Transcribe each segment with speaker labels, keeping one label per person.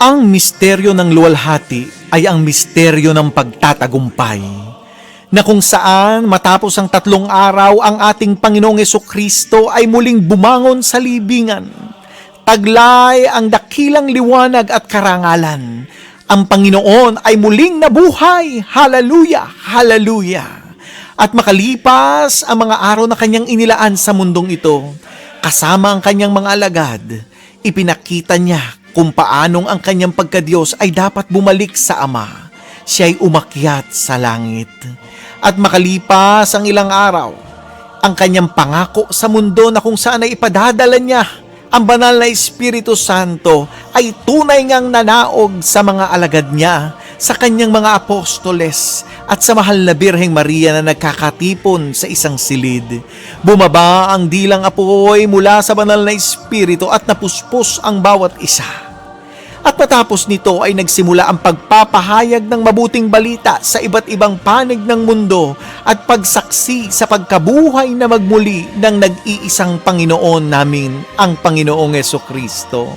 Speaker 1: Ang misteryo ng luwalhati ay ang misteryo ng pagtatagumpay, na kung saan matapos ang 3 araw ang ating Panginoong Jesucristo ay muling bumangon sa libingan. Taglay ang dakilang liwanag at karangalan. Ang Panginoon ay muling nabuhay. Hallelujah! Hallelujah! At makalipas ang mga araw na kanyang inilaan sa mundong ito, kasama ang kanyang mga alagad, ipinakita niya kung paanong ang kanyang pagkadiyos ay dapat bumalik sa Ama. Siya'y umakyat sa langit. At makalipas ang ilang araw, ang kanyang pangako sa mundo na kung saan ay ipadadala niya ang banal na Espiritu Santo ay tunay ngang nanaog sa mga alagad niya, sa kanyang mga apostoles at sa mahal na Birheng Maria na nagkakatipon sa isang silid. Bumaba ang dilang apoy mula sa banal na Espiritu at napuspos ang bawat isa. At matapos nito ay nagsimula ang pagpapahayag ng mabuting balita sa iba't ibang panig ng mundo at pagsaksi sa pagkabuhay na magmuli ng nag-iisang Panginoon namin, ang Panginoong Jesucristo.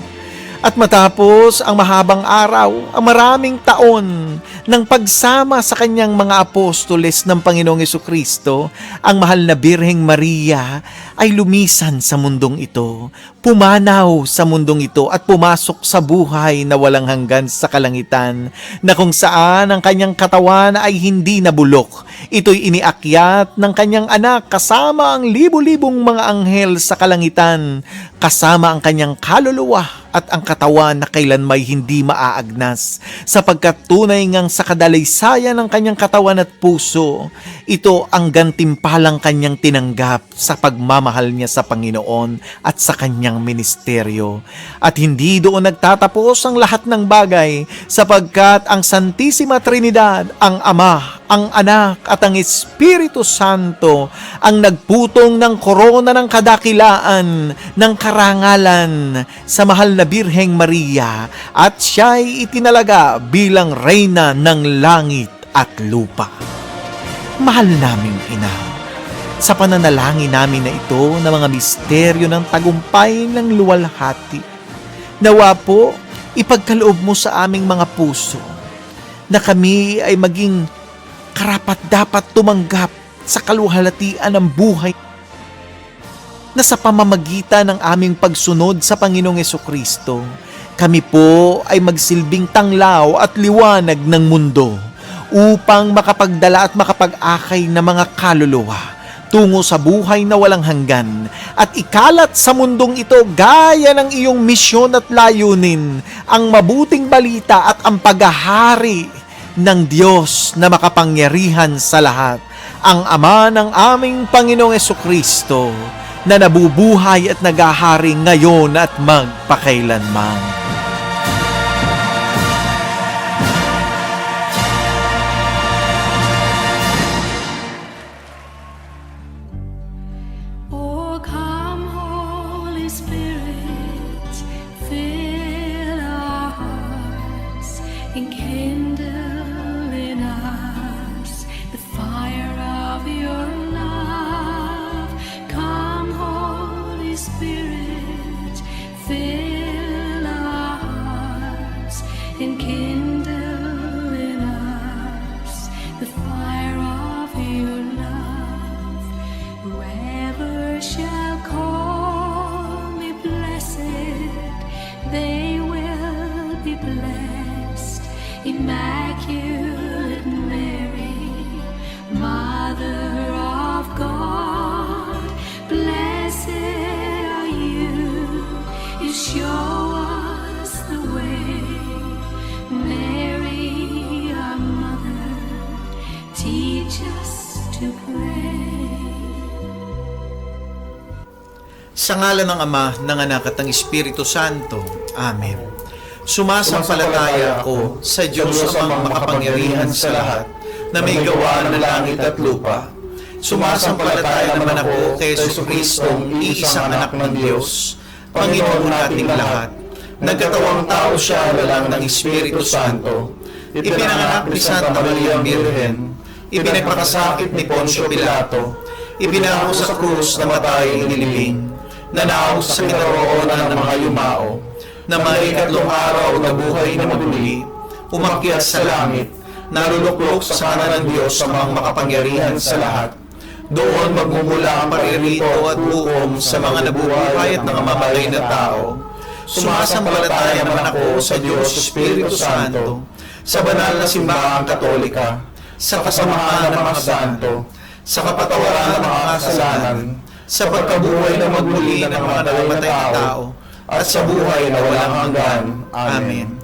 Speaker 1: At matapos ang mahabang araw, ang maraming taon ng pagsama sa kanyang mga apostoles ng Panginoong Jesucristo, ang mahal na Birheng Maria ay lumisan sa mundong ito, pumanaw sa mundong ito at pumasok sa buhay na walang hanggan sa kalangitan, na kung saan ang kanyang katawan ay hindi nabulok. Ito'y iniakyat ng kanyang anak kasama ang libu-libong mga anghel sa kalangitan, kasama ang kanyang kaluluwa at ang katawan na kailanmay hindi maaagnas, sapagkat tunay ngang sa kadalaysaya ng kanyang katawan at puso, ito ang gantimpalang kanyang tinanggap sa pagmamahal niya sa Panginoon at sa kanyang ministeryo. At hindi doon nagtatapos ang lahat ng bagay, sapagkat ang Santissima Trinidad, ang Ama, ang Anak at ang Espiritu Santo ang nagputong ng korona ng kadakilaan, ng karangalan sa mahal na Birheng Maria, at siya'y itinalaga bilang reyna ng langit at lupa. Mahal naming Ina, sa pananalangin namin na ito na mga misteryo ng tagumpay ng luwalhati, nawa po ipagkaloob mo sa aming mga puso na kami ay maging karapat-dapat tumanggap sa kaluwalhatian ng buhay na sa pamamagitan ng aming pagsunod sa Panginoong Jesucristo, kami po ay magsilbing tanglaw at liwanag ng mundo upang makapagdala at makapag-akay ng mga kaluluwa tungo sa buhay na walang hanggan at ikalat sa mundong ito gaya ng iyong misyon at layunin, ang mabuting balita at ang paghahari ng Diyos na makapangyarihan sa lahat, ang Ama ng aming Panginoong Jesucristo, na nabubuhay at naghahari ngayon at magpakailanman.
Speaker 2: Oh, come, Holy Spirit, Whoever shall call me blessed, they will be blessed. Immaculate Mary, Mother of God, blessed are you. You show us the way. Mary, our Mother, teach us to pray.
Speaker 1: Sa ngalan ng Ama, ng Anak at ng Espiritu Santo. Amen. Sumasampalataya ako sa Diyos amang makapangyarihan sa lahat, na may gawa ng langit at lupa. Sumasampalataya naman ako kay Jesucristong iisang anak ng Diyos, Panginoon nating lahat. Nagkatawang tao siya lang ng Espiritu Santo. Ipinanganak ni Santa Maria Birhen. Ipinagpakasakit ni Poncio Pilato. Ibinako sa krus, namatay, inilibing. Nanaog sa kinaroonan ng mga yumao, na may ikatlong araw na buhay na muli, umakyat sa langit, naruluklok sa kanan ng Diyos sa mga makapangyarihan sa lahat. Doon magmumula ang paririto at hukom sa mga nabubuhay at nangamatay na tao. Sumasampalataya naman ako sa Diyos Espiritu Santo, sa banal na simbahang Katolika, sa kasamahan ng mga santo, sa kapatawaran ng mga kasalanan, sa pagkabuhay na magmuli ng mga namatay na tao, at sa buhay na walang hanggan. Amen.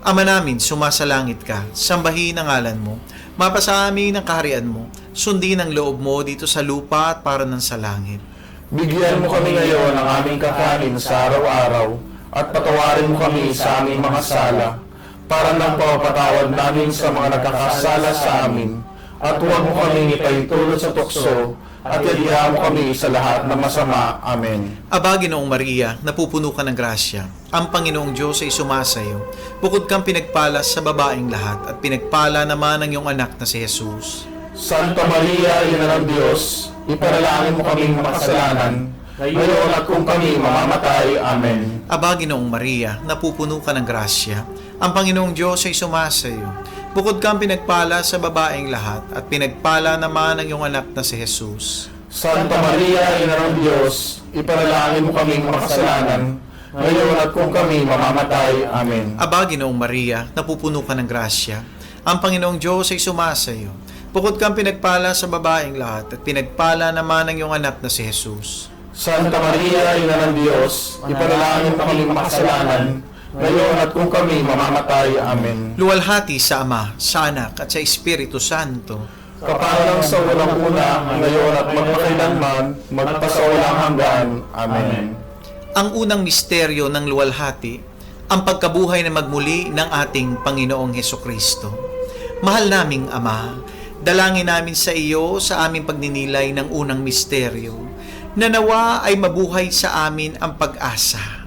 Speaker 1: Ama namin, sumasalangit ka, sambahin ang ngalan mo, mapasa amin ang kaharian mo, sundin ang loob mo dito sa lupa at para ng sa langit.
Speaker 3: Bigyan mo kami ngayon ng aming kakanin sa araw-araw, at patawarin mo kami sa aming mga sala, para nang pagpapatawad namin sa mga nagkakasala sa amin, at huwag mo kami ipahintulot sa tukso, at yalihan mo kami sa lahat ng masama. Amen.
Speaker 1: Aba, Ginoong Maria, napupuno ka ng grasya. Ang Panginoong Diyos ay sumasayo. Bukod kang pinagpala sa babaeng lahat, at pinagpala naman ang iyong anak na si Jesus.
Speaker 3: Santa Maria, Ina ng Diyos, ipanalangin mo kaming makasalanan, ngayon at kung kami mamamatay. Amen.
Speaker 1: Aba, Ginoong Maria, napupuno ka ng grasya. Ang Panginoong Diyos ay sumasayo. Bukod kang pinagpala sa babaeng lahat, at pinagpala naman ang iyong anak na si Jesus.
Speaker 3: Santa Maria, Ina ng Diyos, ipanalangin mo kaming makasalanan, ngayon at kung kami mamamatay. Amen.
Speaker 1: Aba, Ginoong Maria, napupuno ka ng grasya. Ang Panginoong Diyos ay sumasayo. Bukod kang pinagpala sa babaeng lahat, at pinagpala naman ang iyong anak na si Jesus.
Speaker 3: Santa Maria, Ina ng Diyos, ipanalangin mo kaming makasalanan, ngayon at kung kami mamamatay. Amen.
Speaker 1: Luwalhati sa Ama, sa Anak, at sa Espiritu Santo.
Speaker 3: Kaparang sa unang-una, ngayon at magpakailanman, magpasawalang hanggan. Amen.
Speaker 1: Ang unang misteryo ng luwalhati, ang pagkabuhay na magmuli ng ating Panginoong Hesukristo. Mahal naming Ama, dalangin namin sa iyo sa aming pagninilay ng unang misteryo, na nawa ay mabuhay sa amin ang pag-asa,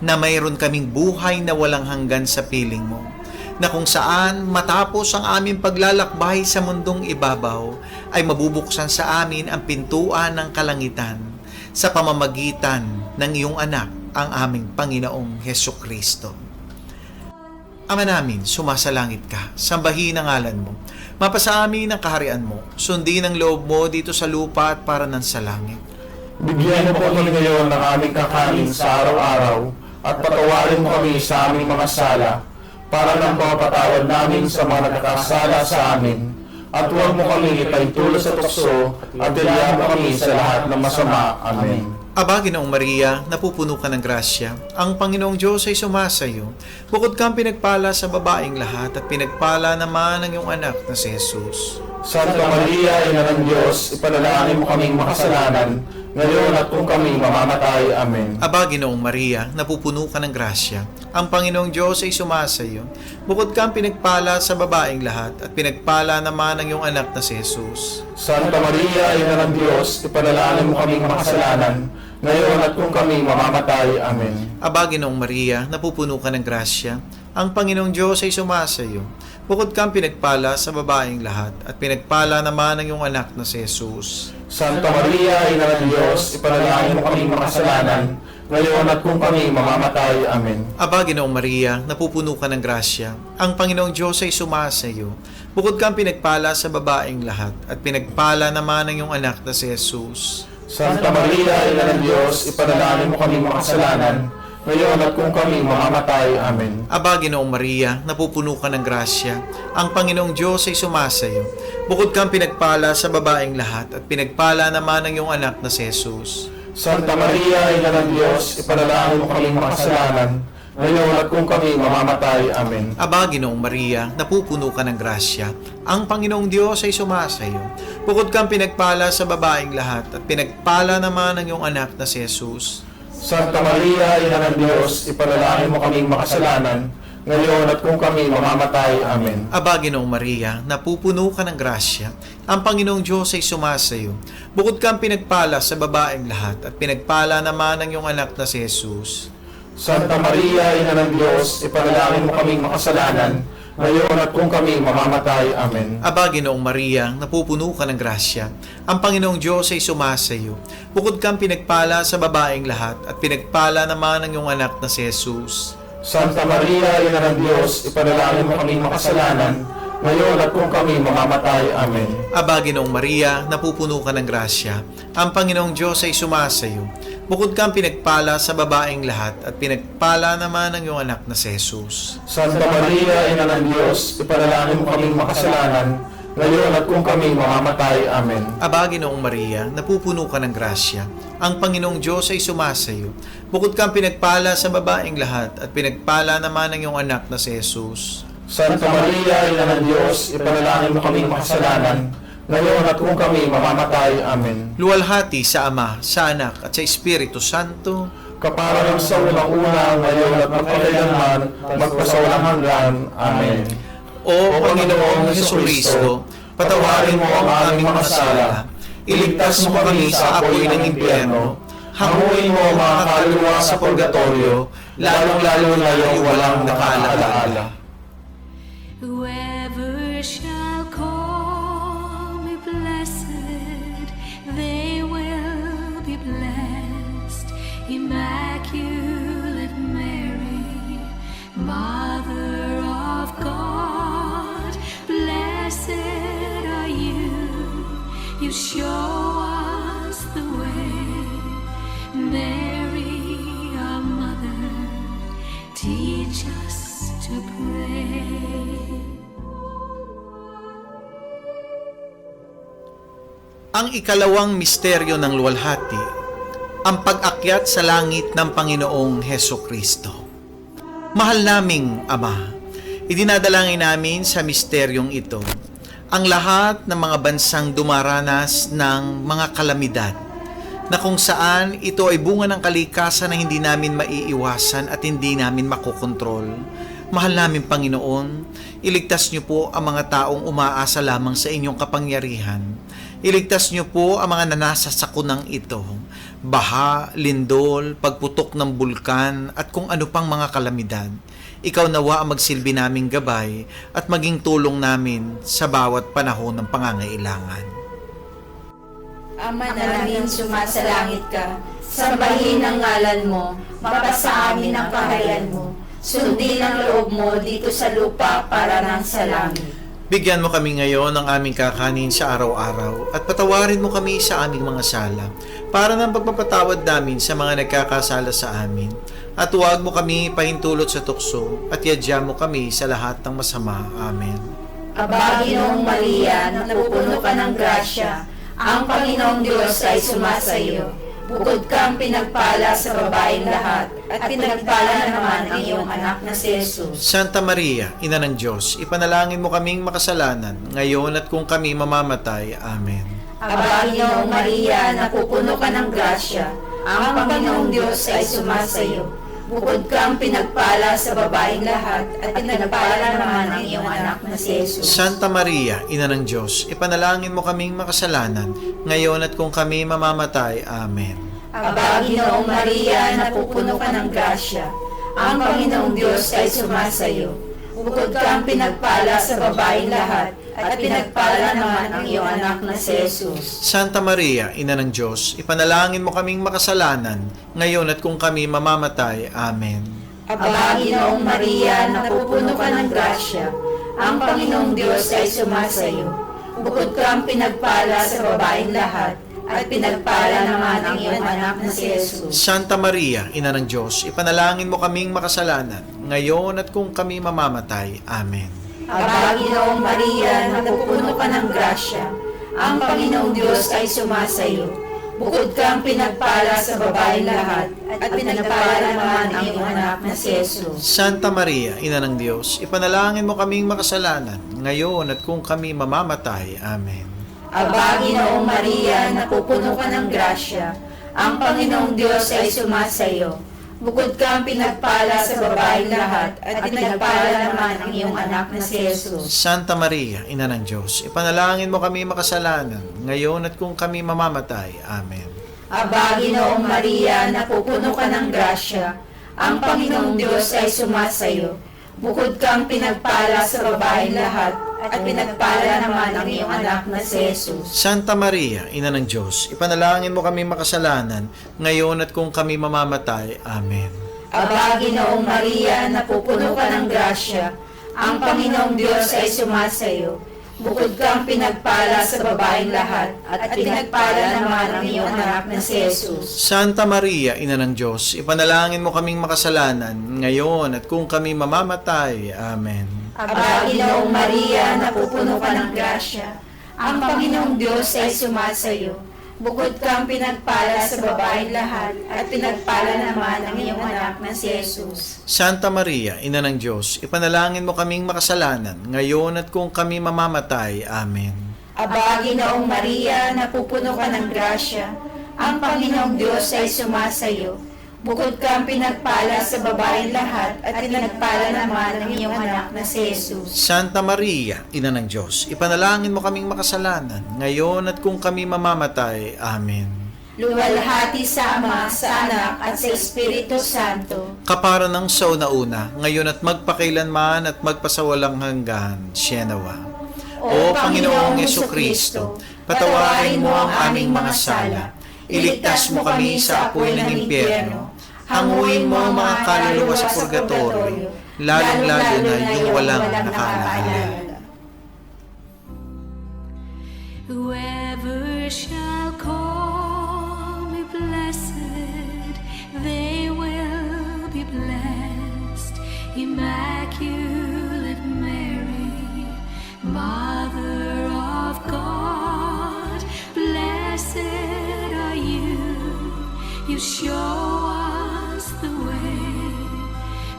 Speaker 1: na mayroon kaming buhay na walang hanggan sa piling mo, na kung saan matapos ang aming paglalakbay sa mundong ibabaw, ay mabubuksan sa amin ang pintuan ng kalangitan sa pamamagitan ng iyong anak, ang aming Panginoong Hesukristo. Ama namin, sumasalangit ka, sambahin ang ngalan mo, mapasa amin ang kaharian mo, sundin ang loob mo dito sa lupa at para ng sa langit.
Speaker 3: Bigyan mo po kami ngayon ng aming kakanin sa araw-araw, at patawarin mo kami sa aming mga sala, para nang pagpapatawad namin sa mga nagkakasala sa amin, at huwag mo kami ipahintulot sa tukso, at yalihan mo kami sa lahat ng masama. Amen.
Speaker 1: Aba, Ginoong Maria, napupuno ka ng grasya. Ang Panginoong Diyos ay sumasayo. Bukod kang pinagpala sa babaeng lahat, at pinagpala naman ang iyong anak na si Jesus.
Speaker 3: Santa Maria, Ina ng Diyos, ipanalangin mo kaming makasalanan, ngayon at kung kami mamamatay. Amen.
Speaker 1: Aba, Ginoong Maria, napupuno ka ng grasya. Ang Panginoong Diyos ay sumasayo. Bukod kang pinagpala sa babaeng lahat, at pinagpala naman ang iyong anak na si Jesus.
Speaker 3: Santa Maria, Ina ng Diyos, ipanalangin mo kaming makasalanan, ngayon at kung kami mamamatay. Amen.
Speaker 1: Aba, Ginoong Maria, napupuno ka ng grasya. Ang Panginoong Diyos ay sumasayo. Bukod kang pinagpala sa babaeng lahat, at pinagpala naman ang iyong anak na si Jesus.
Speaker 3: Santa Maria, Ina ng Diyos, ipanalangin mo kaming makasalanan, ngayon at kung kami mamamatay. Amen.
Speaker 1: Aba, Ginoong Maria, napupuno ka ng grasya. Ang Panginoong Diyos ay sumasayo. Bukod kang pinagpala sa babaeng lahat, at pinagpala naman ang iyong anak na si Jesus.
Speaker 3: Santa Maria, Ina ng Diyos, ipanalangin mo kami makasalanan, ngayon at kung kami mamamatay. Amen.
Speaker 1: Aba, Ginoong Maria, napupuno ka ng grasya. Ang Panginoong Diyos ay sumasayo. Bukod kang pinagpala sa babaeng lahat at pinagpala naman ang iyong anak na si Jesus.
Speaker 3: Santa Maria, Ina ng Diyos, ipanalangin mo kami makasalanan, ngayon at kung kami mamamatay. Amen.
Speaker 1: Aba, Ginoong Maria, napupuno ka ng grasya. Ang Panginoong Diyos ay sumasayo. Bukod kang pinagpala sa babaeng lahat at pinagpala naman ang iyong anak na si Jesus.
Speaker 3: Santa Maria, Ina ng Diyos, ipanalangin mo kaming makasalanan, ngayon at kung kami mamamatay. Amen.
Speaker 1: Aba, Ginoong Maria, napupuno ka ng grasya. Ang Panginoong Diyos ay sumasayo. Bukod kang pinagpala sa babaeng lahat at pinagpala naman ang iyong anak na si Jesus.
Speaker 3: Santa Maria, Ina ng Diyos, ipanalangin mo kaming makasalanan, ngayon at kung kami mamamatay. Amen.
Speaker 1: Aba, Ginoong Maria, napupuno ka ng grasya. Ang Panginoong Diyos ay sumasayo. Bukod kang pinagpala sa babaeng lahat at pinagpala naman ang iyong anak na si Jesus.
Speaker 3: Santa Maria, Ina ng Diyos, ipanalangin mo kaming makasalanan, ngayon at kung kami mamamatay. Amen.
Speaker 1: Aba, Ginoong Maria, napupuno ka ng grasya. Ang Panginoong Diyos ay sumasayo. Bukod kang pinagpala sa babaeng lahat at pinagpala naman ang iyong anak na si Jesus.
Speaker 3: Santa Maria, Ina ng Diyos, ipanalangin mo kaming makasalanan, ngayon at kung kami mamamatay. Amen.
Speaker 1: Aba, Ginoong Maria, napupuno ka ng grasya. Ang Panginoong Diyos ay sumasayo. Bukod kang pinagpala sa babaeng lahat at pinagpala naman ang iyong anak na si Jesus.
Speaker 3: Santa Maria, Ina ng Diyos, ipanalangin mo kaming makasalanan, ngayon at kung kami mamamatay. Amen.
Speaker 1: Luwalhati sa Ama, sa Anak at sa Espiritu Santo.
Speaker 3: Kaparang sa unang-una, ngayon at magpakailanman, magpasawalang hanggan. Amen.
Speaker 1: O Panginoong Jesucristo, patawarin mo ang aming mga sala. Iligtas mo kami sa apoy ng impyerno. Hanguin mo ang mga kaluluwa sa purgatorio, lalong-lalo na yung walang nakaalaala.
Speaker 2: Whoever shall call me blessed, they will be blessed. Immaculate Mary, Mother of God, blessed are you. You show us the way. Mary, our mother, teach us to pray.
Speaker 1: Ang ikalawang misteryo ng luwalhati, ang pag-akyat sa langit ng Panginoong Hesukristo. Mahal naming Ama, idinadalangin namin sa misteryong ito ang lahat ng mga bansang dumaranas ng mga kalamidad na kung saan ito ay bunga ng kalikasan na hindi namin maiiwasan at hindi namin makokontrol. Mahal namin Panginoon, iligtas niyo po ang mga taong umaasa lamang sa inyong kapangyarihan. Iligtas niyo po ang mga nanasa sa kunang ito, baha, lindol, pagputok ng bulkan at kung ano pang mga kalamidad. Ikaw nawa ang magsilbi naming gabay at maging tulong namin sa bawat panahon ng pangangailangan.
Speaker 4: Ama namin, sumasalangit ka, sambahin ang ngalan mo, mapasa amin ang kaharian mo, sundin ang loob mo dito sa lupa para nang sa langit.
Speaker 1: Bigyan mo kami ngayon ng aming kakanin sa araw-araw at patawarin mo kami sa aming mga sala para ng pagpapatawad namin sa mga nagkakasala sa amin. At huwag mo kami pahintulot sa tukso at yadya mo kami sa lahat ng masama. Amen.
Speaker 4: Aba, Ginoong Maria, napupuno ka ng grasya, ang Panginoong Diyos ay sumasayo. Bukod kang pinagpala sa babaeng lahat, at pinagpala naman ang iyong anak na si Jesus.
Speaker 1: Santa Maria, Ina ng Diyos, ipanalangin mo kaming makasalanan, ngayon at kung kami mamamatay. Amen.
Speaker 4: Aba, Ginoong Maria, napupuno ka ng grasya, ang Panginoong Diyos ay sumasayo. Bukod kang pinagpala sa babaeng lahat, at pinagpala naman ang iyong anak na si Jesus.
Speaker 1: Santa Maria, Ina ng Diyos, ipanalangin mo kaming makasalanan, ngayon at kung kami mamamatay. Amen.
Speaker 4: Aba, Ginoong Maria, napupuno ka ng grasya, ang Panginoong Diyos ay sumasayo. Bukod kang pinagpala sa babaeng lahat, at pinagpala naman ang iyong anak na si Jesus.
Speaker 1: Santa Maria, Ina ng Diyos, ipanalangin mo kaming makasalanan, ngayon at kung kami mamamatay. Amen.
Speaker 4: Aba, Ginoong Maria, napupuno ka ng grasya, ang Panginoong Diyos ay sumasayo. Bukod kang pinagpala sa babaeng lahat, at pinagpala naman ang iyong anak na si Jesus.
Speaker 1: Santa Maria, Ina ng Diyos, ipanalangin mo kaming makasalanan, ngayon at kung kami mamamatay. Amen.
Speaker 4: Aba, Ginoong Maria, napupuno ka ng grasya. Ang Panginoong Diyos ay sumasayo. Bukod kang pinagpala sa babaeng lahat, at pinagpala naman ang iyong anak na si Jesus.
Speaker 1: Santa Maria, Ina ng Diyos, ipanalangin mo kaming makasalanan, ngayon at kung kami mamamatay. Amen.
Speaker 4: Aba, Ginoong Maria, napupuno ka ng grasya. Ang Panginoong Diyos ay sumasayo. Bukod kang pinagpala sa babaeng lahat, at pinagpala naman ang iyong anak na si Jesus.
Speaker 1: Santa Maria, Ina ng Diyos, ipanalangin mo kami makasalanan, ngayon at kung kami mamamatay. Amen.
Speaker 4: Aba, Ginoong Maria, napupuno ka ng grasya. Ang Panginoong Diyos ay sumasayo. Bukod kang pinagpala sa babaeng lahat, at pinagpala naman ang iyong anak na si Jesus.
Speaker 1: Santa Maria, Ina ng Diyos, ipanalangin mo kami makasalanan, ngayon at kung kami mamamatay. Amen.
Speaker 4: Aba, Ginoong Maria, napupuno ka ng grasya. Ang Panginoong Diyos ay sumasayo. Bukod kang pinagpala sa babaeng lahat, at pinagpala naman ang iyong anak na si Jesus.
Speaker 1: Santa Maria, Ina ng Diyos, ipanalangin mo kaming makasalanan, ngayon at kung kami mamamatay. Amen.
Speaker 4: Aba, Ginoong Maria, napupuno ka ng grasya. Ang Panginoong Diyos ay sumasayo. Bukod kang pinagpala sa babaeng lahat, at pinagpala naman ang iyong anak na si Jesus.
Speaker 1: Santa Maria, Ina ng Diyos, ipanalangin mo kaming makasalanan, ngayon at kung kami mamamatay. Amen.
Speaker 4: Aba, Ginoong Maria, napupuno ka ng grasya. Ang Panginoong Diyos ay sumasayo. Bukod kang pinagpala sa babaeng lahat, at pinagpala naman ang iyong anak na si Jesus.
Speaker 1: Santa Maria, Ina ng Diyos, ipanalangin mo kaming makasalanan, ngayon at kung kami mamamatay. Amen.
Speaker 4: Luwalhati sa Ama, sa Anak, at sa Espiritu Santo.
Speaker 1: Kapara ng sauna-una, ngayon at magpakailanman at magpasawalang hanggan. Sienawa. O Panginoong Yesukristo, patawarin mo ang aming mga sala. Iligtas mo kami sa apoy ng impyerno. Hanguin mo ang mga kaluluwa sa purgatorio, lalong-lalo na yung walang nakaalala.
Speaker 2: Whoever shall call me blessed, they will be blessed. Immaculate Mary, Mother of God, blessed are you. You show us the way.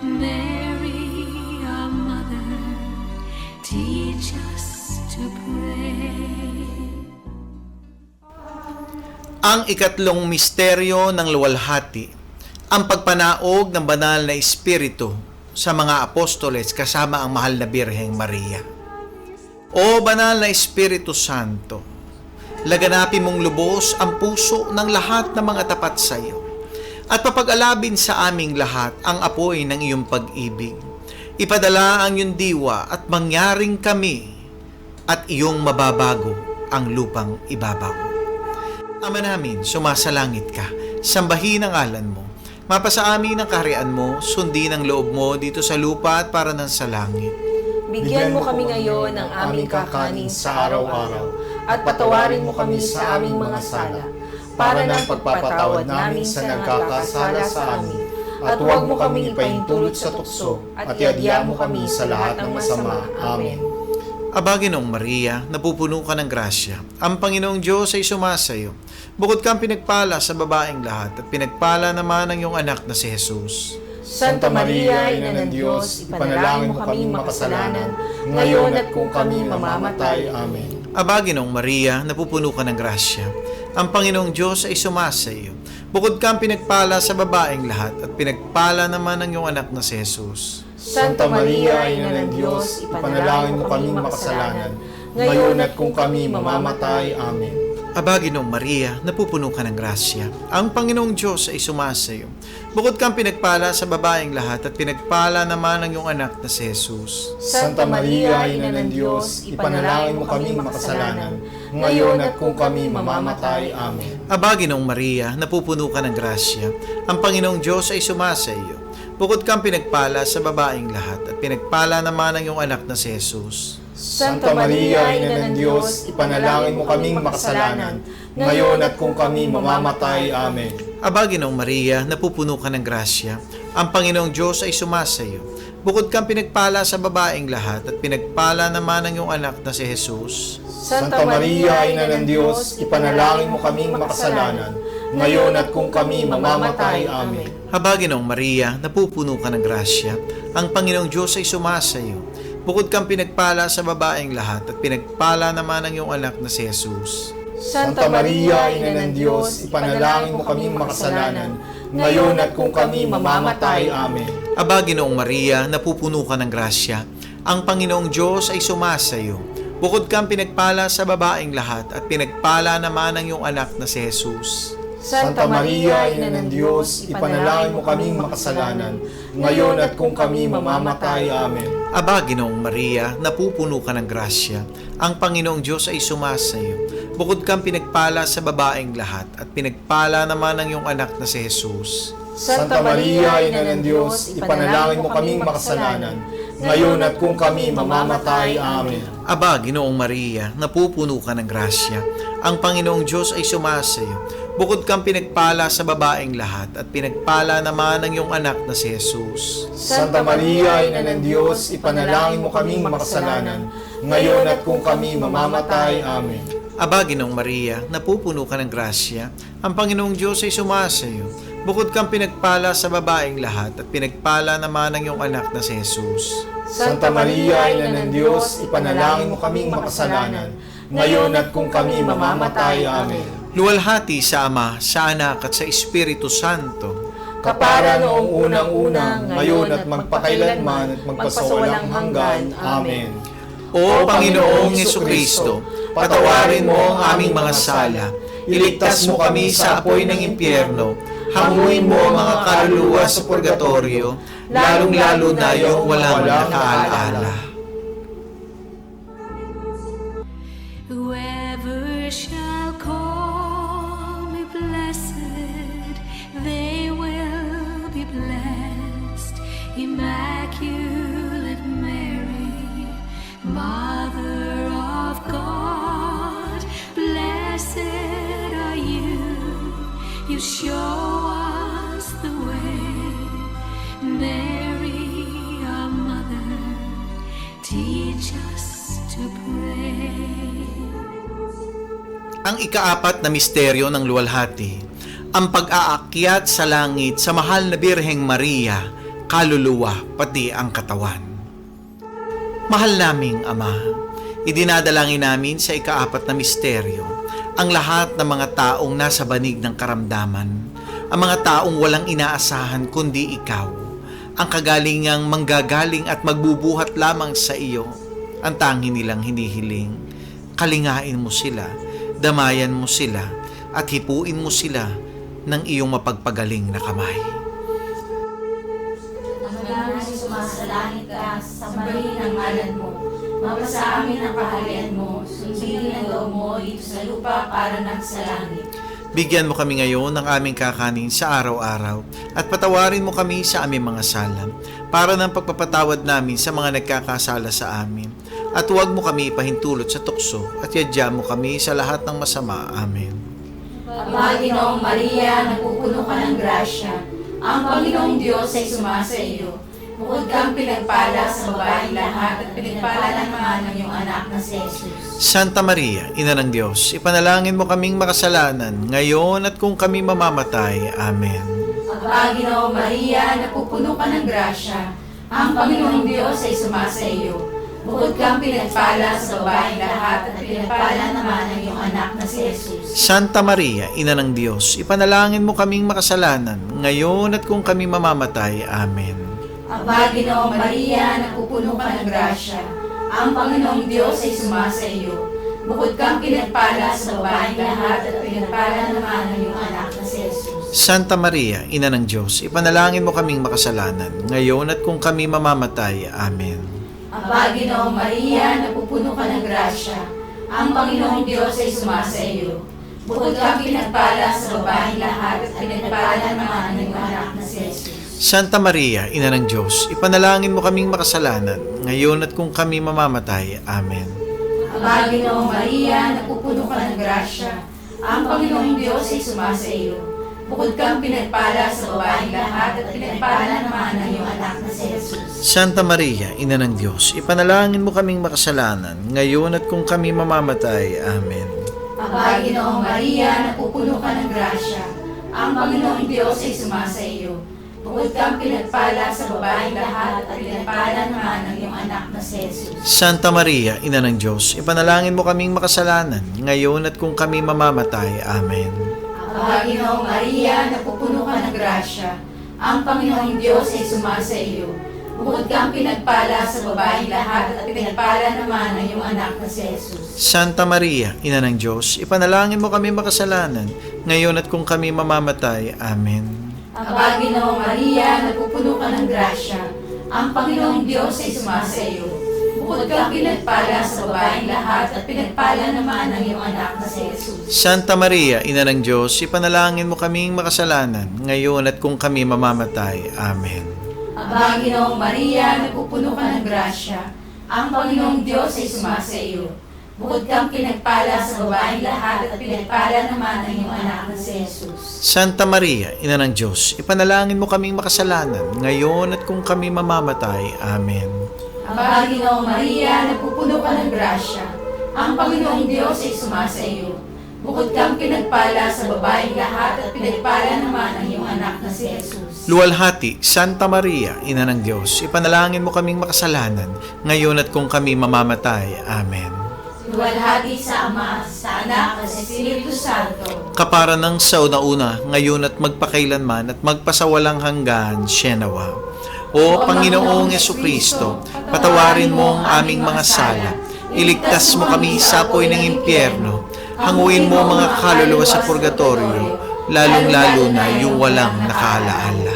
Speaker 2: Mary, our mother, teach us to pray.
Speaker 1: Ang ikatlong misteryo ng luwalhati, ang pagpanaog ng banal na espiritu sa mga apostoles kasama ang mahal na Birheng Maria. O banal na Espiritu Santo, laganapin mong lubos ang puso ng lahat ng mga tapat sa iyo at papag-alabin sa aming lahat ang apoy ng iyong pag-ibig. Ipadala ang iyong diwa at mangyaring kami at iyong mababago ang lupang ibabaw. Ama namin, sumasalangit ka, sambahin ang ngalan mo. Mapasa amin ang kaharian mo, sundin ang loob mo dito sa lupa at para ng sa langit.
Speaker 5: Bigyan mo kami ngayon ng aming kakanin sa araw-araw at patawarin mo kami sa aming mga sala para ng pagpapatawad namin sa nagkakasala sa amin. At huwag mo kaming ipahintulot sa tukso at iadya mo kami sa lahat ng masama. Amen.
Speaker 1: Aba, Ginoong Maria, napupuno ka ng grasya. Ang Panginoong Diyos ay sumasayo. Bukod kang pinagpala sa babaeng lahat at pinagpala naman ang iyong anak na si Jesus.
Speaker 5: Santa Maria, Ina ng Diyos, ipanalangin mo kaming makasalanan, ngayon at kung kami mamamatay. Amen.
Speaker 1: Aba, Ginoong Maria, napupuno ka ng grasya. Ang Panginoong Diyos ay sumasayo. Bukod kang pinagpala sa babaeng lahat at pinagpala naman ang iyong anak na si Jesus.
Speaker 5: Santa Maria, Ina ng Diyos, ipanalangin mo kaming makasalanan, ngayon at kung kami mamamatay. Amen.
Speaker 1: Aba, Ginoong Maria, napupuno ka ng grasya. Ang Panginoong Diyos ay sumasayo. Bukod kang pinagpala sa babaeng lahat at pinagpala naman ang iyong anak na si Jesus.
Speaker 5: Santa Maria, Ina ng Diyos, ipanalangin mo kaming makasalanan, ngayon at kung kami mamamatay. Amen.
Speaker 1: Aba, Ginoong Maria, napupuno ka ng grasya. Ang Panginoong Diyos ay sumasayo. Bukod kang pinagpala sa babaeng lahat at pinagpala naman ang iyong anak na si Jesus.
Speaker 5: Santa Maria, Ina ng Diyos, ipanalangin mo kaming makasalanan, ngayon at kung kami mamamatay. Amen.
Speaker 1: Aba, Ginoong Maria, napupuno ka ng grasya. Ang Panginoong Diyos ay sumasayo. Bukod kang pinagpala sa babaeng lahat at pinagpala naman ang iyong anak na si Jesus.
Speaker 5: Santa Maria, Ina ng Diyos, ipanalangin mo kaming makasalanan, ngayon at kung kami mamamatay. Amen.
Speaker 1: Aba, Ginoong Maria, napupuno ka ng grasya. Ang Panginoong Diyos ay sumasayo. Bukod kang pinagpala sa babaeng lahat at pinagpala naman ang iyong anak na si Jesus.
Speaker 5: Santa Maria, Ina ng Diyos, ipanalangin mo kaming makasalanan, ngayon at kung kami mamamatay. Amen.
Speaker 1: Aba, Ginoong Maria, napupuno ka ng grasya. Ang Panginoong Diyos ay sumasayo. Bukod kang pinagpala sa babaeng lahat at pinagpala naman ang iyong anak na si Jesus.
Speaker 5: Santa Maria, Ina ng Diyos, ipanalangin mo kaming makasalanan, ngayon at kung kami mamamatay. Amen.
Speaker 1: Aba, Ginoong Maria, napupuno ka ng grasya. Ang Panginoong Diyos ay sumasayo. Bukod kang pinagpala sa babaeng lahat at pinagpala naman ang iyong anak na si Jesus.
Speaker 5: Santa Maria, Ina ng Diyos, ipanalangin mo kaming makasalanan, ngayon at kung kami mamamatay. Amen.
Speaker 1: Aba, Ginoong Maria, napupuno ka ng grasya. Ang Panginoong Diyos ay sumasayo. Bukod kang pinagpala sa babaeng lahat at pinagpala naman ang iyong anak na si Jesus.
Speaker 5: Santa Maria, Ina ng Diyos, ipanalangin mo kaming makasalanan, ngayon at kung kami mamamatay. Amen.
Speaker 1: Aba, Ginoong Maria, napupuno ka ng grasya. Ang Panginoong Diyos ay sumasayo. Bukod kang pinagpala sa babaeng lahat at pinagpala naman ang iyong anak na si Jesus.
Speaker 5: Santa Maria, Ina ng Diyos, ipanalangin mo kaming makasalanan, ngayon at kung kami mamamatay. Amen.
Speaker 1: Luwalhati sa Ama, sa Anak at sa Espiritu Santo.
Speaker 5: Kapara noong unang-unang, ngayon at magpakailanman at magpasawalang hanggan. Amen.
Speaker 1: O Panginoong Jesucristo, patawarin mo ang aming mga sala, iligtas mo kami sa apoy ng impyerno, hanguin mo ang mga kaluluwa sa purgatorio, lalong-lalo na yung walang nakaalaala.
Speaker 2: Whoever shall call me blessed, they will be blessed. Immaculate Mary, Mother of God, blessed are you. You show us the way. Mary, our mother, teach us to pray.
Speaker 1: Ang ikaapat na misteryo ng luwalhati, ang pag-aakyat sa langit sa mahal na Birheng Maria, kaluluwa pati ang katawan. Mahal naming Ama, idinadalangin namin sa ikaapat na misteryo ang lahat ng mga taong nasa banig ng karamdaman, ang mga taong walang inaasahan kundi ikaw, ang kagalingang manggagaling at magbubuhat lamang sa iyo, ang tangi nilang hinihiling. Kalingain mo sila, damayan mo sila, at hipuin mo sila ng iyong mapagpagaling na kamay.
Speaker 4: Ang sumasalangit ka, sambahin ang ngalan mo. Mapasa amin ang kaharian mo, sundin ang loob mo dito sa lupa para nang sa langit.
Speaker 1: Bigyan mo kami ngayon ng aming kakanin sa araw-araw at patawarin mo kami sa aming mga sala para ng pagpapatawad namin sa mga nagkakasala sa amin. At huwag mo kami ipahintulot sa tukso at yadya mo kami sa lahat ng masama. Amen.
Speaker 4: Ama, Ginoong Maria, napupuno ka ng grasya. Ang Panginoong Diyos ay sumasa iyo. Bukod kang pinagpala sa babaeng lahat at pinagpala naman ang iyong anak na si Jesus.
Speaker 1: Santa Maria, Ina ng Diyos, ipanalangin mo kaming makasalanan ngayon at kung kami mamamatay. Amen.
Speaker 4: Ama, Ginoong Maria, napupuno ka ng grasya. Ang Panginoong Diyos ay sumasa iyo. Bukod kang pinagpala sa babaeng lahat at pinagpala naman ang iyong anak na si Jesus.
Speaker 1: Santa Maria, Ina ng Diyos, ipanalangin mo kaming makasalanan ngayon at kung kami mamamatay. Amen.
Speaker 4: Ama, Ginoong Maria, napupuno ka ng grasya. Ang Panginoong Diyos ay sumasa iyo. Bukod kang pinagpala sa babaeng lahat at pinagpala naman ang iyong anak na si Jesus.
Speaker 1: Santa Maria, Ina ng Diyos, ipanalangin mo kaming makasalanan ngayon at kung kami mamamatay. Amen.
Speaker 4: Ama, Ginoong Maria, napupuno ka ng grasya. Ang Panginoong Diyos ay sumasa iyo. Bukod kang pinagpala sa babaeng lahat at pinagpala naman ang iyong anak na si Jesus.
Speaker 1: Santa Maria, Ina ng Diyos, ipanalangin mo kaming makasalanan, ngayon at kung kami mamamatay. Amen.
Speaker 4: Aba, Ginoong Maria, napupuno ka ng grasya. Ang Panginoong Diyos ay sumasa iyo. Bukod kang pinagpala sa babaeng lahat at pinagpala naman ang iyong anak na si Jesus.
Speaker 1: Santa Maria, Ina ng Diyos, ipanalangin mo kaming makasalanan, ngayon at kung kami mamamatay. Amen.
Speaker 4: Aba, Ginoong Maria, napupuno ka ng grasya. Ang Panginoong Diyos ay sumasa iyo. Bukod kang pinagpala sa babaeng lahat at pinagpala naman ang iyong anak na si Jesus.
Speaker 1: Santa Maria, Ina ng Diyos, ipanalangin mo kaming makasalanan, ngayon at kung kami mamamatay. Amen.
Speaker 4: Aba, Ginoong Maria, napupuno ka ng grasya. Ang Panginoong Diyos ay sumasa iyo. Bukod kang pinagpala sa babaeng lahat at pinagpala naman ang iyong anak na si Jesus.
Speaker 1: Santa Maria, Ina ng Diyos, ipanalangin mo kaming makasalanan, ngayon at kung kami mamamatay. Amen.
Speaker 4: Aba, Ginoong Maria, napupuno ka ng grasya. Ang Panginoong Diyos ay sumasa iyo. Bukod kang pinagpala sa babaeng lahat at pinagpala naman ang iyong anak na si Jesus.
Speaker 1: Santa Maria, Ina ng Diyos, ipanalangin mo kaming makasalanan, ngayon at kung kami mamamatay. Amen.
Speaker 4: Aba, Ginoong Maria, napupuno ka ng grasya. Ang Panginoong Diyos ay sumasa iyo. Bukod kang pinagpala sa babaeng lahat at pinagpala naman ang iyong anak na si Jesus.
Speaker 1: Santa Maria, Ina ng Diyos, ipanalangin mo kaming makasalanan, ngayon at kung kami mamamatay. Amen.
Speaker 4: Aba, Ginoong Maria, napupuno ka ng grasya. Ang Panginoong Diyos ay sumasa iyo. Bukod kang pinagpala sa babaeng lahat at pinagpala naman ang iyong anak na si Jesus.
Speaker 1: Luwalhati, Santa Maria, Ina ng Diyos, ipanalangin mo kaming makasalanan, ngayon at kung kami mamamatay. Amen.
Speaker 4: Luwalhati sa Ama, sa Anak, at sa Espiritu Santo.
Speaker 1: Kapara ng sa una-una, ngayon at magpakailanman at magpasawalang hanggan, Sienawa. O Panginoong Yesukristo, patawarin mo ang aming mga sala, iligtas mo kami sa apoy ng impyerno, hanguin mo mga kaluluwa sa purgatorio, lalong-lalo na yung walang nakaalaala.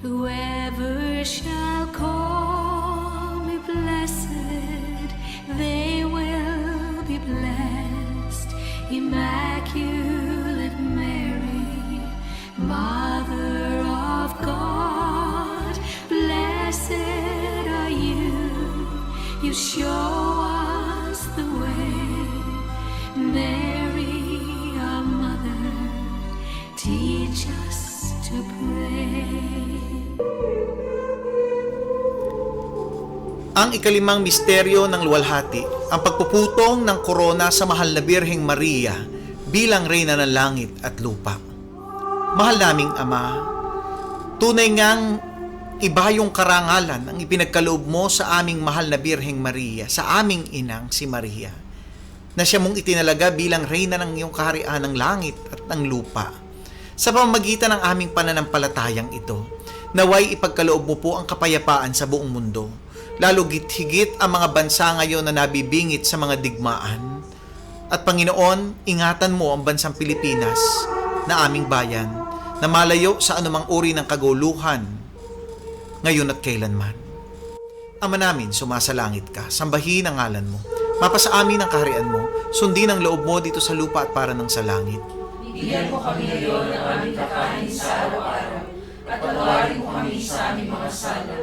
Speaker 2: Whoever shall call me blessed, they will be blessed. Immaculate Mary, Mother of God, blessed are you. You show us the way. Mary, our mother, teach us to pray.
Speaker 1: Ang ikalimang misteryo ng luwalhati, ang pagpuputong ng korona sa mahal na Birheng Maria bilang Reyna ng Langit at Lupa. Mahal naming Ama, tunay ngang iba yung karangalan ang ipinagkaloob mo sa aming mahal na Birheng Maria, sa aming inang si Maria, na siya mong itinalaga bilang Reyna ng iyong kaharian ng langit at ng lupa. Sa pamamagitan ng aming pananampalatayang ito, naway ipagkaloob mo po ang kapayapaan sa buong mundo, lalo higit ang mga bansa ngayon na nabibingit sa mga digmaan. At Panginoon, ingatan mo ang bansang Pilipinas na aming bayan, na malayo sa anumang uri ng kaguluhan, ngayon at kailanman. Ama namin, sumasalangit ka, sambahin ang ngalan mo, mapasa amin ang kaharian mo, sundin ang loob mo dito sa lupa at para ng sa langit.
Speaker 4: Bigyan mo kami ngayon ng aming kakanin sa araw-araw, at patawarin mo kami sa aming mga sala,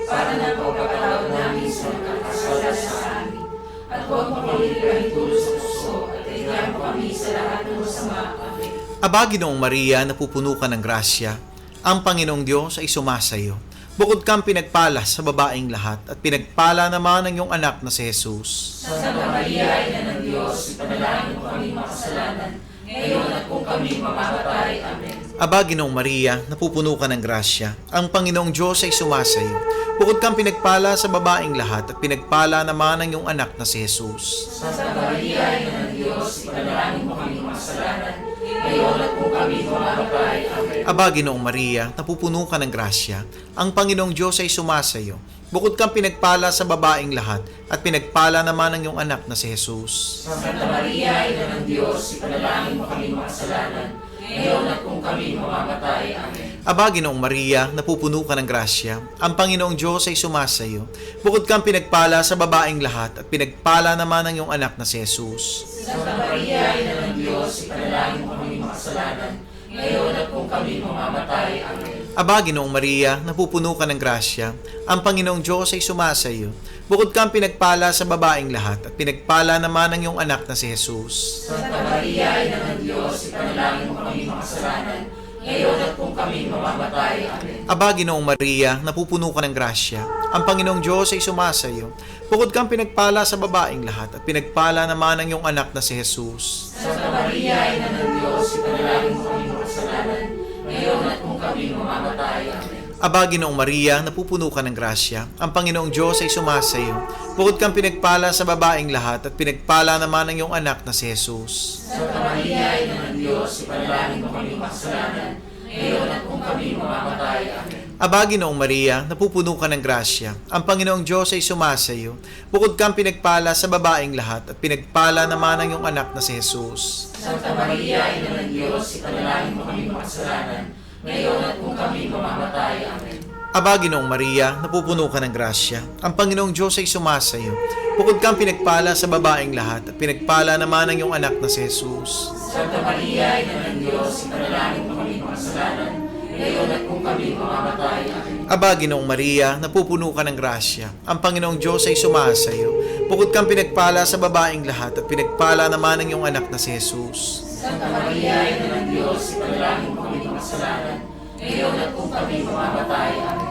Speaker 4: para na pagpapatawad namin sa nagkakasala sa amin. At huwag mo kami ipahintulot sa puso, at iyan mo kami sa lahat ng masama. Amen.
Speaker 1: Aba, Ginoong Maria, napupuno ka ng grasya, ang Panginoong Diyos ay sumasayo. Bukod kang pinagpala sa babaeng lahat, at pinagpala naman ang iyong anak na si Jesus.
Speaker 4: Santa Maria, Ina ng Diyos, ipanalangin mo kami makasalanan, ngayon at kung kami mamamatay. Amen.
Speaker 1: Aba, Ginoong Maria, napupuno ka ng grasya, ang Panginoong Diyos ay sumasayo. Bukod kang pinagpala sa babaeng lahat, at pinagpala naman ang iyong anak na si Jesus.
Speaker 4: Santa Maria, Ina ng Diyos, ipanalangin mo kami makasalanan, ngayon at kung kami mamamatay. Amen.
Speaker 1: Aba, Ginoong Maria, napupuno ka ng grasya, ang Panginoong Diyos ay sumasayo. Bukod kang pinagpala sa babaeng lahat, at pinagpala naman ang iyong anak na si Jesus.
Speaker 4: Santa Maria, Ina ng Diyos, ipanalangin mo kami makasalanan, ngayon at kung kami mamamatay. Amen.
Speaker 1: Aba, Ginoong Maria, napupuno ka ng grasya, ang Panginoong Diyos ay sumasayo. Bukod kang pinagpala sa babaeng lahat, at pinagpala naman ang iyong anak na si Jesus.
Speaker 4: Santa Maria, Ina ng Diyos, ipanalangin mo kami makasalanan,
Speaker 3: ngayon at kung kami mamamatay. Amen.
Speaker 1: Aba, Ginoong Maria, napupuno ka ng grasya, ang Panginoong Diyos ay sumasa iyo. Bukod kang pinagpala sa babaeng lahat, at pinagpala naman ang iyong anak na si Jesus.
Speaker 3: Santa Maria, Ina ng Diyos, ipanalangin mo kami makasalanan, ngayon at kung kami mamamatay. Amen.
Speaker 1: Aba, Ginoong Maria, napupuno ka ng grasya, ang Panginoong Diyos ay sumasa iyo. Bukod kang pinagpala sa babaeng lahat, at pinagpala naman ang iyong anak na si Jesus.
Speaker 3: Santa Maria, Ina ng Diyos, ipanalangin mo kami makasalanan, ngayon at kung kami mamamatay. Amen.
Speaker 1: Aba, Ginoong Maria, napupuno ka ng grasya, ang Panginoong Diyos ay sumasa iyo. Bukod kang pinagpala sa babaeng lahat, at pinagpala naman ang iyong anak na si Jesus.
Speaker 3: Santa Maria, Ina ng Diyos, ipanalangin mo kami makasalanan, ngayon at kung kami mamamatay. Amen.
Speaker 1: Aba, Ginoong Maria, napupuno ka ng grasya, ang Panginoong Diyos ay sumasa iyo. Bukod kang pinagpala sa babaeng lahat, at pinagpala naman ang iyong anak na si Jesus.
Speaker 3: Santa Maria, Ina ng Diyos, ipanalangin mo kami makasalanan, ngayon at kung kami mamamatay. Amen.
Speaker 1: Aba, Ginoong Maria, napupuno ka ng grasya, ang Panginoong Diyos ay sumasa iyo. Bukod kang pinagpala sa babaeng lahat, at pinagpala naman ang iyong anak na si Jesus.
Speaker 3: Santa Maria, Ina ng Diyos, ipanalangin mo kami makasalanan, ngayon at kung kami mamamatay. Amen.
Speaker 1: Aba, Ginoong Maria, napupuno ka ng grasya, ang Panginoong Diyos ay sumasa iyo. Bukod kang pinagpala sa babaeng lahat, at pinagpala naman ang iyong anak na si Jesus.
Speaker 3: Santa Maria, Ina ng Diyos, ipanalangin mo kami makasalanan, ngayon at kung kami mamamatay. Amen.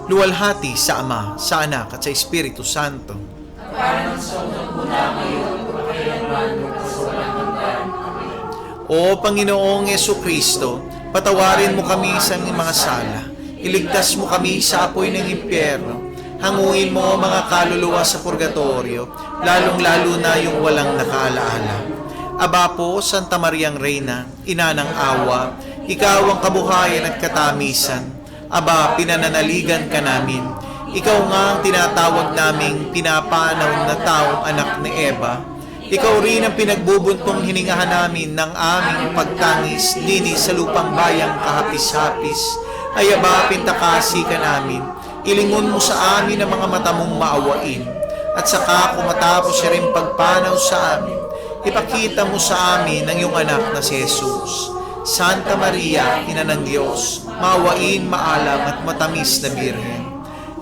Speaker 1: Luwalhati sa Ama, sa Anak, at sa Espiritu Santo.
Speaker 3: Para ng sa unang-una ngayon, magpakailanman, magpasawalang hanggan. Amen.
Speaker 1: O Panginoong Yesukristo, patawarin mo kami sa aming mga sala. Iligtas mo kami sa apoy ng impyerno. Hanguin mo mga kaluluwa sa purgatorio, lalong-lalo na yung walang nakaalaala. Aba po, Santa Mariang Reyna, Ina ng Awa, Ikaw ang kabuhayan at katamisan. Aba, pinananaligan ka namin. Ikaw nga ang tinatawag naming pinapanaw na taong anak ni Eva. Ikaw rin ang pinagbubuntong hiningahan namin ng aming pagtangis dini sa lupang bayang kahapis-hapis. Ay aba, pintakasi ka namin. Ilingon mo sa amin ang mga mata mong maawain. At saka kung matapos siya rin pagpanaw sa amin, ipakita mo sa amin ang iyong anak na si Jesus. Santa Maria, Ina ng Diyos, maawain, maalam at matamis na Birhen.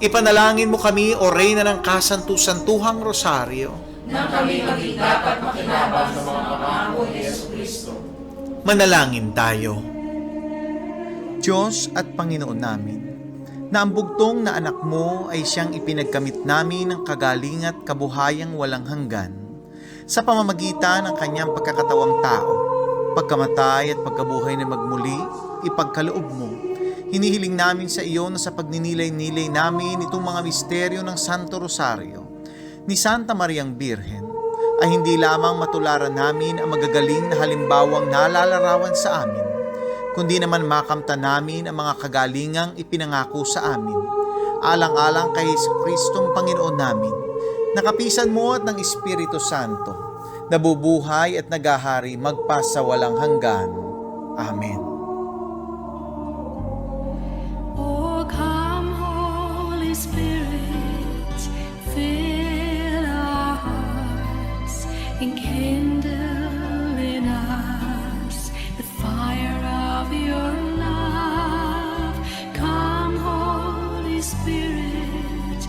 Speaker 1: Ipanalangin mo kami, O Reyna ng Kasantu-Santuhang Rosaryo,
Speaker 3: Nang kami maging dapat makinabang sa mga pangako ni Jesucristo.
Speaker 1: manalangin tayo. Diyos at Panginoon namin, na ang bugtong na anak mo ay siyang ipinagkamit namin ng kagaling at kabuhayang walang hanggan sa pamamagitan ng kanyang pagkakatawang tao, pagkamatay at pagkabuhay na magmuli, ipagkaloob mo. Hinihiling namin sa iyo na sa pagninilay-nilay namin itong mga misteryo ng Santo Rosario ni Santa Mariang Birhen ay hindi lamang matularan namin ang magagaling na halimbawang nalalarawan sa amin, kundi naman makamtan namin ang mga kagalingang ipinangako sa amin, alang-alang kay Kristong Panginoon namin, nakapisan mo at ng Espiritu Santo, nabubuhay at nagahari magpasawalang hanggan. Amen.
Speaker 2: Oh, come, Holy Spirit, fill our hearts, enkindle in us the fire of your love. Come, Holy Spirit,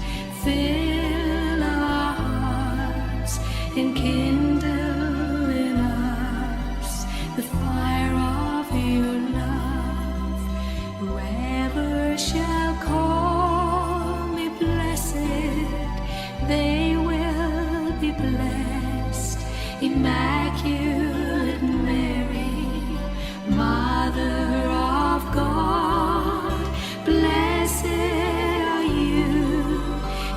Speaker 2: fill our hearts, enkindle in us the fire of your love. Whoever shall call me blessed, they will be blessed. Immaculate Mary, Mother of God, blessed are you.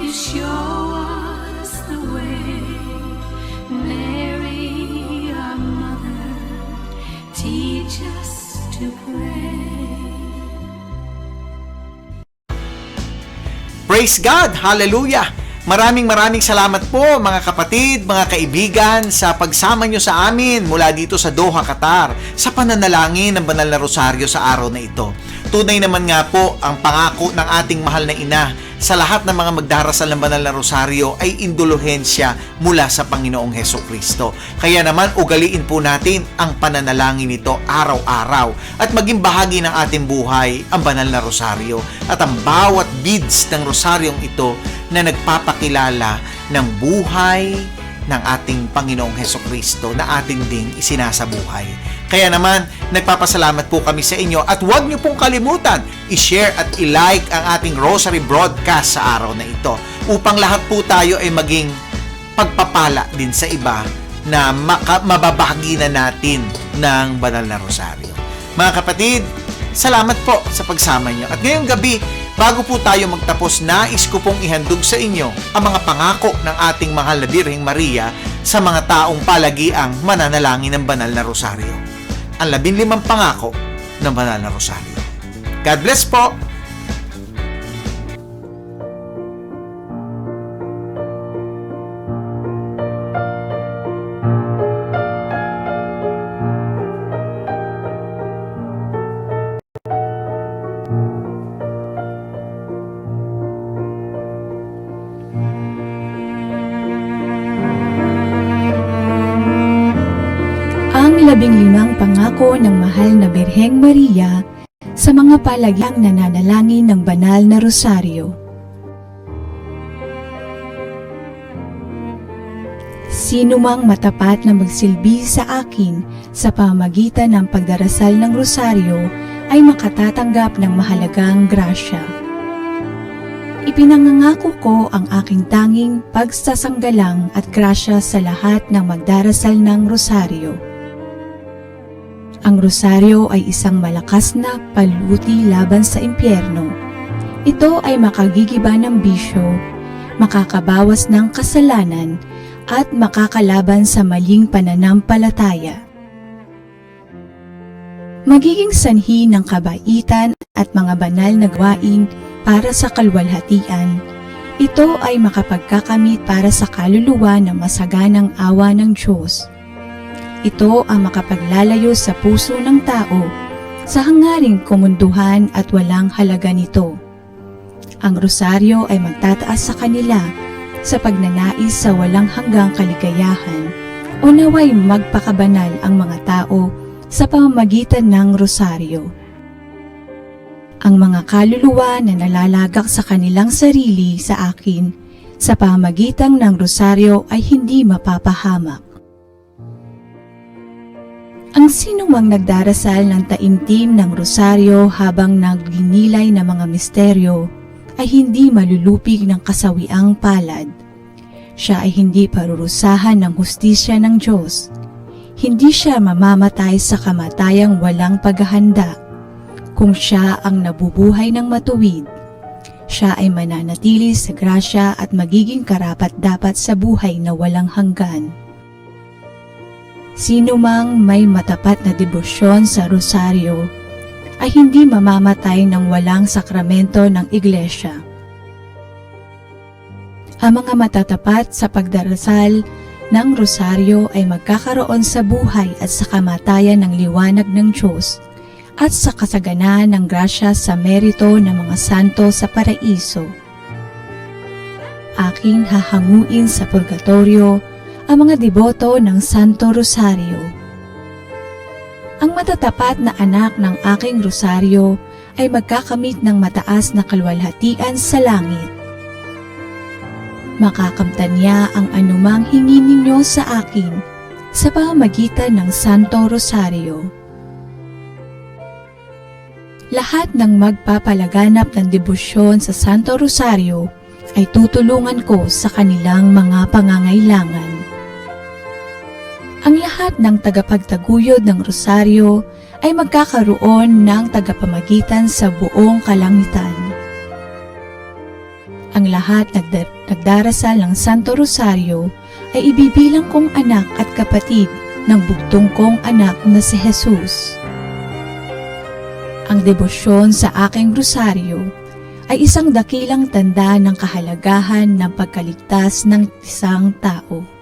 Speaker 2: You show us the way. Mary, our mother, teach us to pray.
Speaker 1: Praise God! Hallelujah! Maraming salamat po mga kapatid, mga kaibigan sa pagsama nyo sa amin mula dito sa Doha, Qatar sa pananalangin ng Banal na Rosaryo sa araw na ito. Tunay naman nga po ang pangako ng ating mahal na ina sa lahat ng mga magdarasal ng banal na rosaryo ay indulhensya mula sa Panginoong Heso Kristo. Kaya naman ugaliin po natin ang pananalangin nito araw-araw at maging bahagi ng ating buhay ang banal na rosaryo at ang bawat beads ng rosaryong ito na nagpapakilala ng buhay ng ating Panginoong Heso Kristo na ating ding isinasabuhay. Kaya naman, nagpapasalamat po kami sa inyo at huwag niyo pong kalimutan i-share at i-like ang ating Rosary Broadcast sa araw na ito upang lahat po tayo ay maging pagpapala din sa iba na mababahagi na natin ng banal na rosaryo. Mga kapatid, salamat po sa pagsama niyo. At ngayong gabi, bago po tayo magtapos, nais ko pong ihandog sa inyo ang mga pangako ng ating mahal na Birheng Maria sa mga taong palagiang mananalangin ng banal na rosaryo. Ang 15 pangako ng banal na rosaryo. God bless po!
Speaker 2: Ang 15 pangako ng mahal na Birheng Maria sa mga palagiang nananalangin ng banal na rosaryo. Sino mang matapat na magsilbi sa akin sa pamamagitan ng pagdarasal ng rosaryo ay makatatanggap ng mahalagang grasya. Ipinangangako ko ang aking tanging pagsasanggalang at grasya sa lahat ng magdarasal ng rosaryo. Ang rosaryo ay isang malakas na paluti laban sa impyerno. Ito ay makagigiba ng bisyo, makakabawas ng kasalanan, at makakalaban sa maling pananampalataya. Magiging sanhi ng kabaitan at mga banal na gawain para sa kalwalhatian. Ito ay makapagkakamit para sa kaluluwa ng masaganang awa ng Diyos. Ito ang makapaglalayo sa puso ng tao sa hangaring kumunduhan at walang halaga nito. Ang rosaryo ay magtataas sa kanila sa pagnanais sa walang hanggang kaligayahan o naway magpakabanal ang mga tao sa pamamagitan ng rosaryo. Ang mga kaluluwa na nalalagak sa kanilang sarili sa akin sa pamamagitan ng rosaryo ay hindi mapapahamak. Ang sinumang nagdarasal ng taimtim ng rosaryo habang nagninilay ng mga misteryo ay hindi malulupig ng kasawiang palad. Siya ay hindi parurusahan ng hustisya ng Diyos. Hindi siya mamamatay sa kamatayang walang paghahanda. Kung siya ang nabubuhay ng matuwid, siya ay mananatili sa grasya at magiging karapat-dapat sa buhay na walang hanggan. Sino mang may matapat na debosyon sa rosaryo ay hindi mamamatay ng walang sakramento ng iglesia. Ang mga matatapat sa pagdarasal ng rosaryo ay magkakaroon sa buhay at sa kamatayan ng liwanag ng Diyos at sa kasaganaan ng grasya sa merito ng mga santo sa paraiso. Aking hahanguin sa purgatorio ang mga deboto ng Santo Rosario. Ang matatapat na anak ng aking rosaryo ay magkakamit ng mataas na kalwalhatian sa langit. Makakamtan niya ang anumang hingi ninyo sa akin sa pamamagitan ng Santo Rosario. Lahat ng magpapalaganap ng debosyon sa Santo Rosario ay tutulungan ko sa kanilang mga pangangailangan. Ang lahat ng tagapagtaguyod ng rosaryo ay magkakaroon ng tagapamagitan sa buong kalangitan. Ang lahat nagdarasal ng Santo Rosario ay ibibilang kong anak at kapatid ng bugtong kong anak na si Jesus. Ang debosyon sa aking rosaryo ay isang dakilang tanda ng kahalagahan ng pagkaligtas ng isang tao.